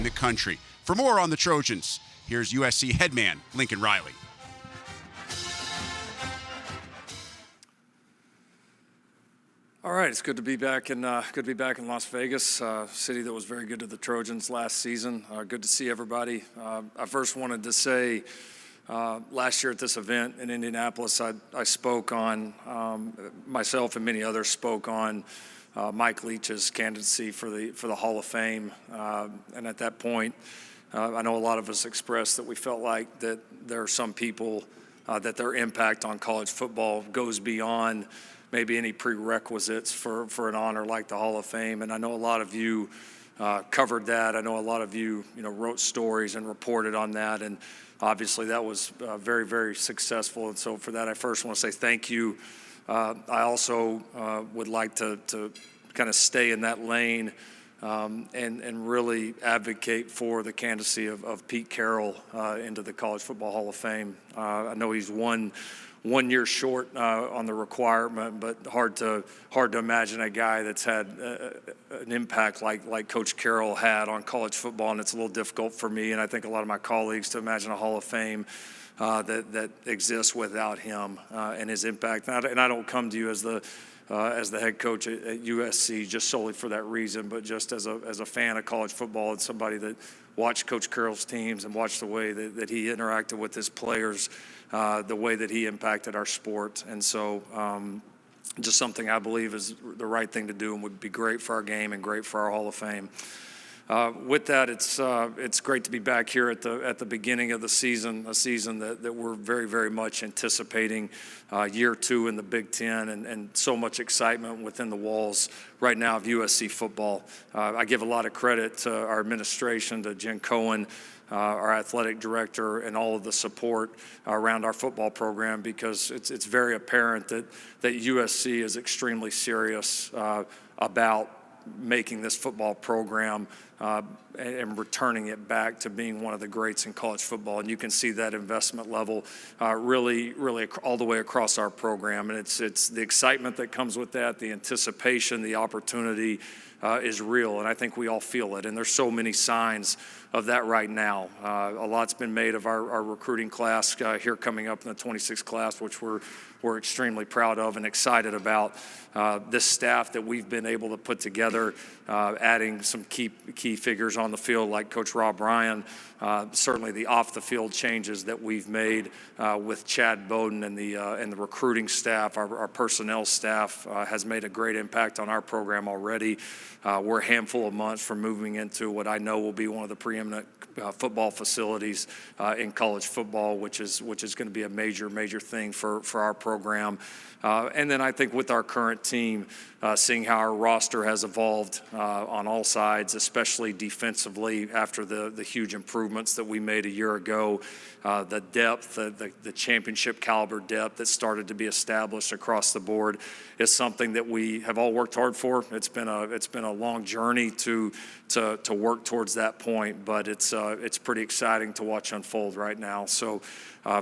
the country. For more on the Trojans, here's USC headman Lincoln Riley. All right, it's good to be back in Las Vegas, city that was very good to the Trojans last season. Good to see everybody. I first wanted to say, last year at this event in Indianapolis, I spoke on myself and many others spoke on Mike Leach's candidacy for the Hall of Fame, and at that point, I know a lot of us expressed that we felt like that there are some people that their impact on college football goes beyond maybe any prerequisites for an honor like the Hall of Fame. And I know a lot of you covered that. I know a lot of you, wrote stories and reported on that. And obviously that was very, very successful. And so for that, I first want to say thank you. I also would like to kind of stay in that lane and really advocate for the candidacy of Pete Carroll into the College Football Hall of Fame. I know he's one year short on the requirement, but hard to imagine a guy that's had an impact like Coach Carroll had on college football, and it's a little difficult for me, and I think a lot of my colleagues, to imagine a Hall of Fame that exists without him and his impact. And I don't come to you as the head coach at USC just solely for that reason, but just as a fan of college football and somebody that watched Coach Carroll's teams and watched the way that he interacted with his players, the way that he impacted our sport. And so just something I believe is the right thing to do and would be great for our game and great for our Hall of Fame. With that, it's great to be back here at the beginning of the season, a season that we're very, very much anticipating, year two in the Big Ten, and so much excitement within the walls right now of USC football. I give a lot of credit to our administration, to Jen Cohen, our athletic director, and all of the support around our football program, because it's very apparent that USC is extremely serious about making this football program and returning it back to being one of the greats in college football. And you can see that investment level really all the way across our program. And it's the excitement that comes with that, the anticipation, the opportunity is real. And I think we all feel it. And there's so many signs of that right now. A lot's been made of our recruiting class here coming up in the 26th class, which we're extremely proud of and excited about. This staff that we've been able to put together, adding some key figures on the field like Coach Rob Ryan, certainly the off-the-field changes that we've made with Chad Bowden and the recruiting staff, our personnel staff has made a great impact on our program already. We're a handful of months from moving into what I know will be one of the preeminent football facilities in college football, which is going to be a major thing for our program. And then I think with our current team, seeing how our roster has evolved on all sides, especially defensively after the huge improvements that we made a year ago, the depth, the championship caliber depth that started to be established across the board is something that we have all worked hard for. It's been a long journey to work towards that point, but it's pretty exciting to watch unfold right now. So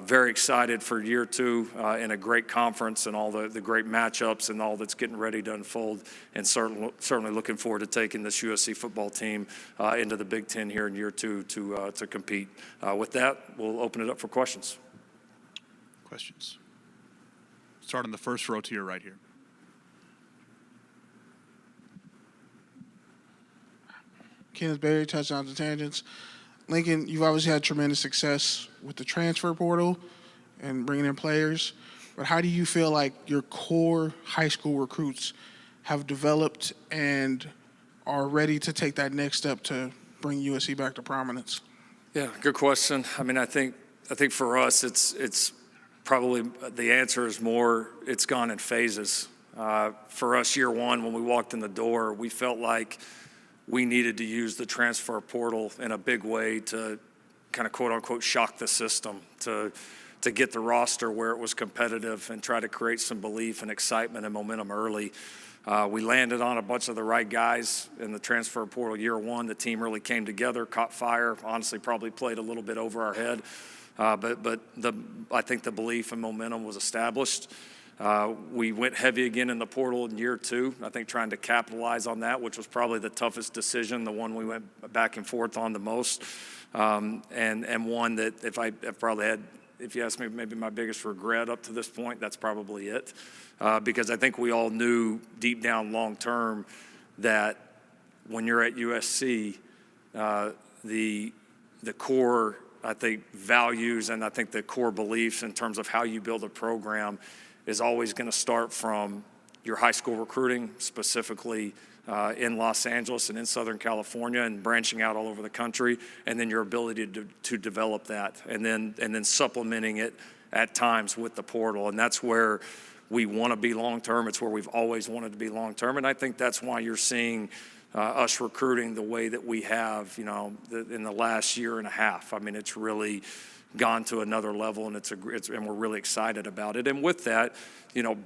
very excited for year two in a great conference and all the great matchups and all that's getting ready to unfold, and certainly looking forward to taking this USC football team into the Big Ten here in year two to compete. With that, we'll open it up for questions. Questions? Start on the first row to your right here. Kenneth Berry, Touchdowns and Tangents. Lincoln, you've obviously had tremendous success with the transfer portal and bringing in players, but how do you feel like your core high school recruits have developed and are ready to take that next step to bring USC back to prominence? Yeah, good question. I mean, I think for us, it's probably the answer is more, it's gone in phases. For us, year one, when we walked in the door, we felt like we needed to use the transfer portal in a big way to kind of quote unquote shock the system, to get the roster where it was competitive and try to create some belief and excitement and momentum early. We landed on a bunch of the right guys in the transfer portal year one. The team really came together, caught fire, honestly probably played a little bit over our head. But I think the belief and momentum was established. We went heavy again in the portal in year 2, I think trying to capitalize on that, which was probably the toughest decision, the one we went back and forth on the most, and one that if you ask me, maybe my biggest regret up to this point, that's probably it. Because I think we all knew deep down long term that when you're at USC, the core, I think, values and I think the core beliefs in terms of how you build a program is always going to start from your high school recruiting, specifically in Los Angeles and in Southern California, and branching out all over the country, and then your ability to develop that, and then supplementing it at times with the portal. And that's where we want to be long term. It's where we've always wanted to be long term, and I think that's why you're seeing us recruiting the way that we have, in the last year and a half. I mean, it's really gone to another level, and and we're really excited about it. And with that,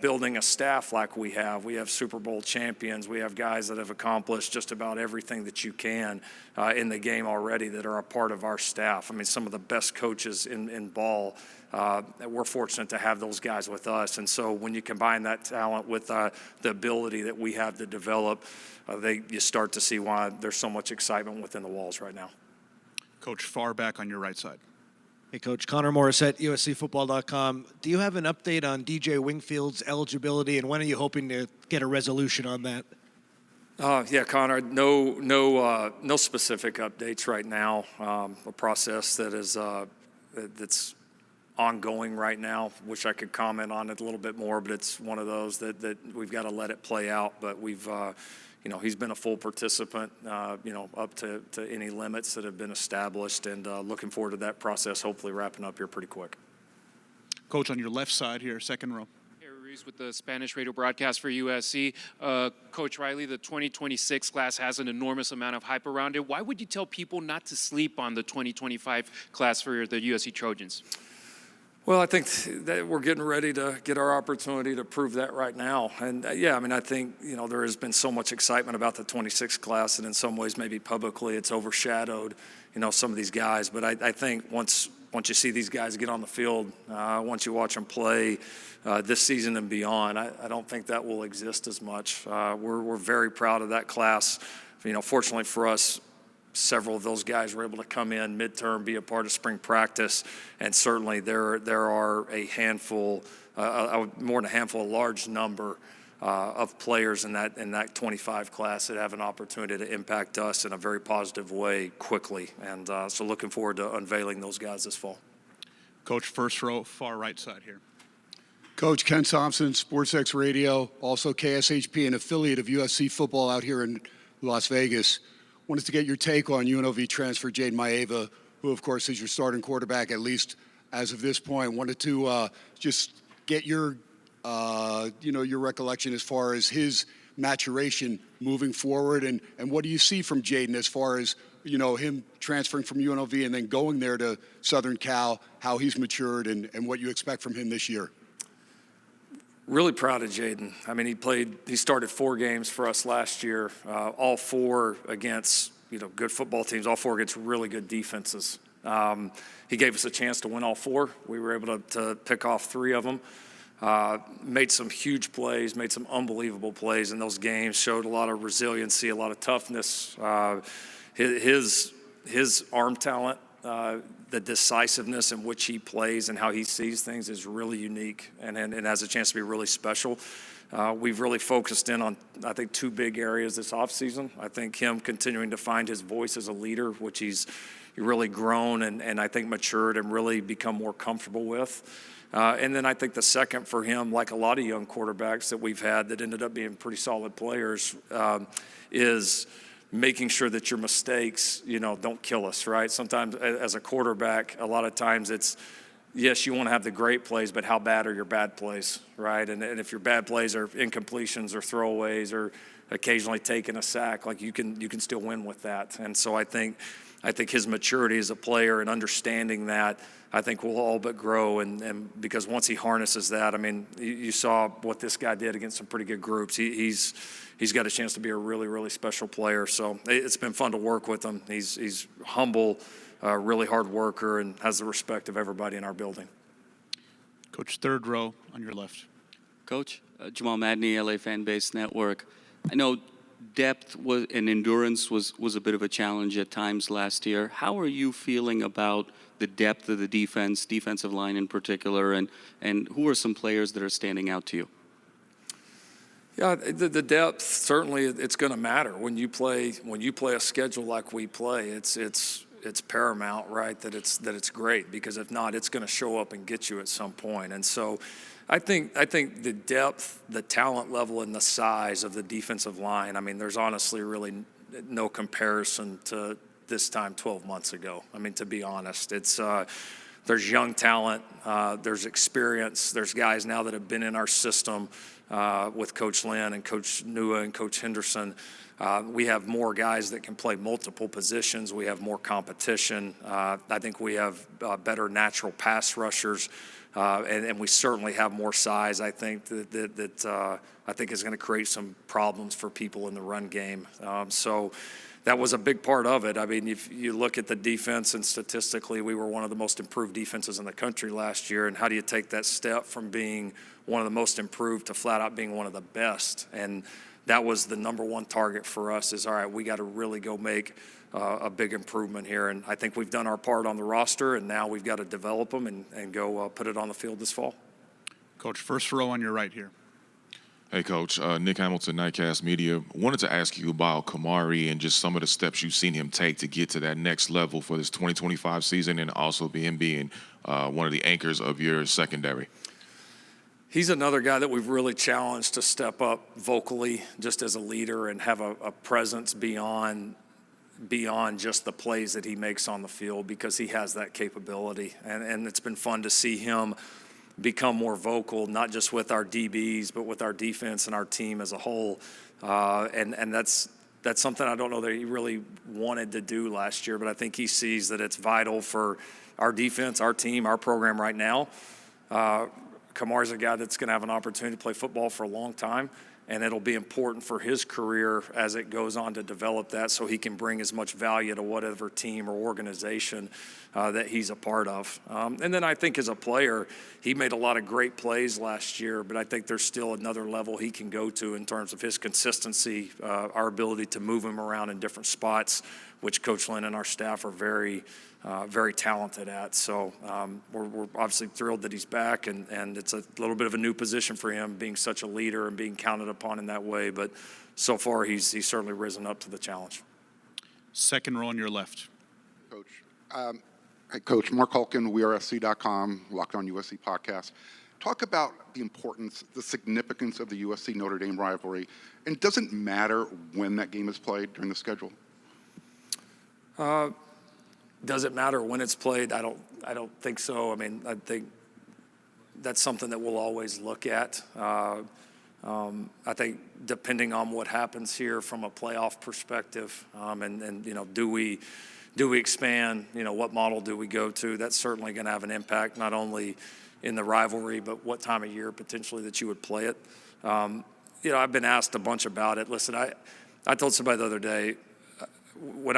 building a staff like we have Super Bowl champions, we have guys that have accomplished just about everything that you can in the game already that are a part of our staff. I mean, some of the best coaches in ball, we're fortunate to have those guys with us. And so when you combine that talent with the ability that we have to develop, you start to see why there's so much excitement within the walls right now. Coach, far back on your right side. Hey, Coach. Connor Morissette, USCFootball.com. Do you have an update on DJ Wingfield's eligibility, and when are you hoping to get a resolution on that? Yeah, Connor, no specific updates right now. A process that is that's ongoing right now. Wish I could comment on it a little bit more, but it's one of those that we've got to let it play out. But we've he's been a full participant, up to any limits that have been established, and looking forward to that process hopefully wrapping up here pretty quick. Coach, on your left side here, second row. With the Spanish radio broadcast for USC. Coach Riley, the 2026 class has an enormous amount of hype around it. Why would you tell people not to sleep on the 2025 class for the USC Trojans? Well, I think that we're getting ready to get our opportunity to prove that right now. And I think, there has been so much excitement about the 26 class, and in some ways maybe publicly it's overshadowed, some of these guys. But I think once you see these guys get on the field, once you watch them play this season and beyond, I don't think that will exist as much. We're very proud of that class. Fortunately for us, several of those guys were able to come in midterm, be a part of spring practice, and certainly there are a handful, more than a handful, a large number of players in that 25 class that have an opportunity to impact us in a very positive way quickly. And so looking forward to unveiling those guys this fall. Coach, first row, far right side here. Coach Ken Thompson, SportsX Radio, also KSHP, an affiliate of USC football out here in Las Vegas. Wanted to get your take on UNLV transfer Jaden Maeva, who, of course, is your starting quarterback, at least as of this point. Wanted to just get your recollection as far as his maturation moving forward, and what do you see from Jaden as far as, him transferring from UNLV and then going there to Southern Cal, how he's matured and what you expect from him this year? Really proud of Jaden. I mean, he started 4 games for us last year, all 4 against, good football teams, all 4 against really good defenses. He gave us a chance to win all 4. We were able to pick off 3 of them. Made some huge plays, made some unbelievable plays in those games, showed a lot of resiliency, a lot of toughness. His arm talent, the decisiveness in which he plays and how he sees things is really unique and has a chance to be really special. We've really focused in on, I think, 2 big areas this offseason. I think him continuing to find his voice as a leader, which he's really grown and I think matured and really become more comfortable with. And then I think the second for him, like a lot of young quarterbacks that we've had that ended up being pretty solid players, is making sure that your mistakes, don't kill us, right? Sometimes as a quarterback, a lot of times it's, yes, you want to have the great plays, but how bad are your bad plays, right? And if your bad plays are incompletions or throwaways or occasionally taking a sack, like you can still win with that. And so I think his maturity as a player and understanding that, I think will all but grow. And because once he harnesses that, I mean, you saw what this guy did against some pretty good groups. He's got a chance to be a really, really special player. So it's been fun to work with him. He's humble, really hard worker, and has the respect of everybody in our building. Coach, third row on your left. Coach, Jamal Madney, LA Fan Base Network. I know depth and endurance was a bit of a challenge at times last year. How are you feeling about the depth of the defensive line in particular, and who are some players that are standing out to you? Yeah, the depth, certainly it's going to matter when you play a schedule like we play. It's paramount, right? That it's great, because if not, it's going to show up and get you at some point. And so I think the depth, the talent level, and the size of the defensive line, I mean, there's honestly really no comparison to this time 12 months ago. I mean, to be honest, there's young talent, there's experience, there's guys now that have been in our system with Coach Lynn and Coach Nua and Coach Henderson. We have more guys that can play multiple positions. We have more competition. I think we have better natural pass rushers. And we certainly have more size. I think that I think is going to create some problems for people in the run game. So that was a big part of it. I mean, if you look at the defense, and statistically, we were one of the most improved defenses in the country last year. And how do you take that step from being one of the most improved to flat out being one of the best? And that was the number one target for us. Is all right, we got to really go make a big improvement here. And I think we've done our part on the roster, and now we've got to develop them and go put it on the field this fall. Coach, first row on your right here. Hey, Coach. Nick Hamilton, Nightcast Media. Wanted to ask you about Kamari and just some of the steps you've seen him take to get to that next level for this 2025 season, and also being one of the anchors of your secondary. He's another guy that we've really challenged to step up vocally, just as a leader, and have a presence beyond just the plays that he makes on the field, because he has that capability. And it's been fun to see him become more vocal, not just with our DBs, but with our defense and our team as a whole. And that's something I don't know that he really wanted to do last year, but I think he sees that it's vital for our defense, our team, our program right now. Kamar's a guy that's going to have an opportunity to play football for a long time, and it'll be important for his career as it goes on to develop that, so he can bring as much value to whatever team or organization that he's a part of. And then I think as a player, he made a lot of great plays last year, but I think there's still another level he can go to in terms of his consistency, our ability to move him around in different spots, which Coach Lynn and our staff are very talented at. So we're obviously thrilled that he's back, and it's a little bit of a new position for him, being such a leader and being counted upon in that way. But so far, he's certainly risen up to the challenge. Second row on your left. Coach. Hey, Coach, Mark Hulkin, WeAreSC.com, Locked On USC podcast. Talk about the importance, the significance of the USC-Notre Dame rivalry, and does it matter when that game is played during the schedule? Does it matter when it's played? I don't think so. I mean, I think that's something that we'll always look at. I think depending on what happens here from a playoff perspective, and you know, do we expand? You know, what model do we go to? That's certainly going to have an impact, not only in the rivalry, but what time of year potentially that you would play it. You know, I've been asked a bunch about it. Listen, I told somebody the other day, when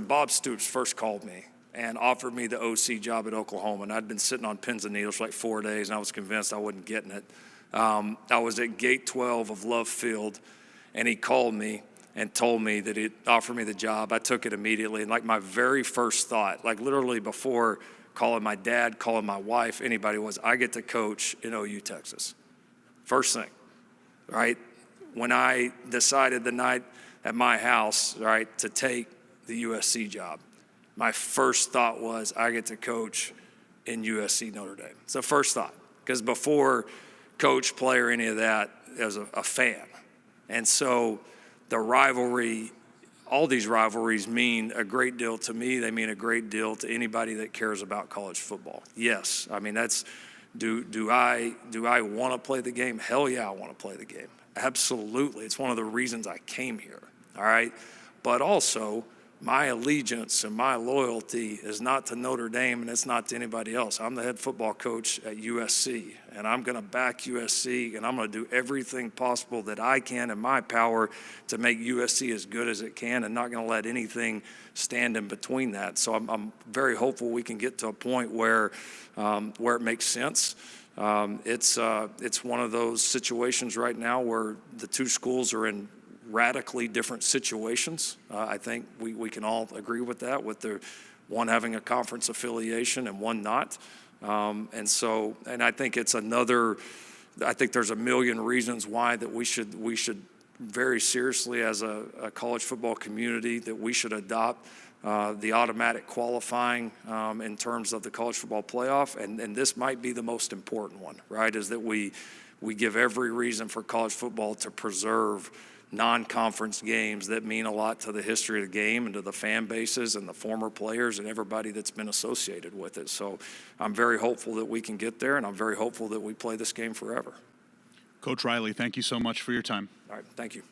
Bob Stoops first called me and offered me the OC job at Oklahoma, and I'd been sitting on pins and needles for like 4 days, and I was convinced I wasn't getting it. I was at gate 12 of Love Field, and he called me and told me that he'd offered me the job. I took it immediately, and like my very first thought, like literally before calling my dad, calling my wife, anybody, was I get to coach in OU, Texas. First thing, right? When I decided the night at my house, right, to take the USC job, my first thought was I get to coach in USC Notre Dame. So first thought, because before coach, player, any of that, I was a fan. And so the rivalry, all these rivalries mean a great deal to me. They mean a great deal to anybody that cares about college football. Yes, I mean, that's, do I want to play the game? Hell yeah, I want to play the game. Absolutely. It's one of the reasons I came here, all right? But also, my allegiance and my loyalty is not to Notre Dame and it's not to anybody else. I'm the head football coach at USC, and I'm going to back USC, and I'm going to do everything possible that I can in my power to make USC as good as it can, and not going to let anything stand in between that. So I'm very hopeful we can get to a point where it makes sense. It's one of those situations right now where the two schools are in radically different situations. I think we can all agree with that, with the one having a conference affiliation and one not. And I think it's another, I think there's a million reasons why that we should very seriously as a college football community that we should adopt the automatic qualifying in terms of the college football playoff. And this might be the most important one, right, is that we give every reason for college football to preserve non-conference games that mean a lot to the history of the game and to the fan bases and the former players and everybody that's been associated with it. So I'm very hopeful that we can get there, and I'm very hopeful that we play this game forever. Coach Riley, thank you so much for your time. All right, thank you.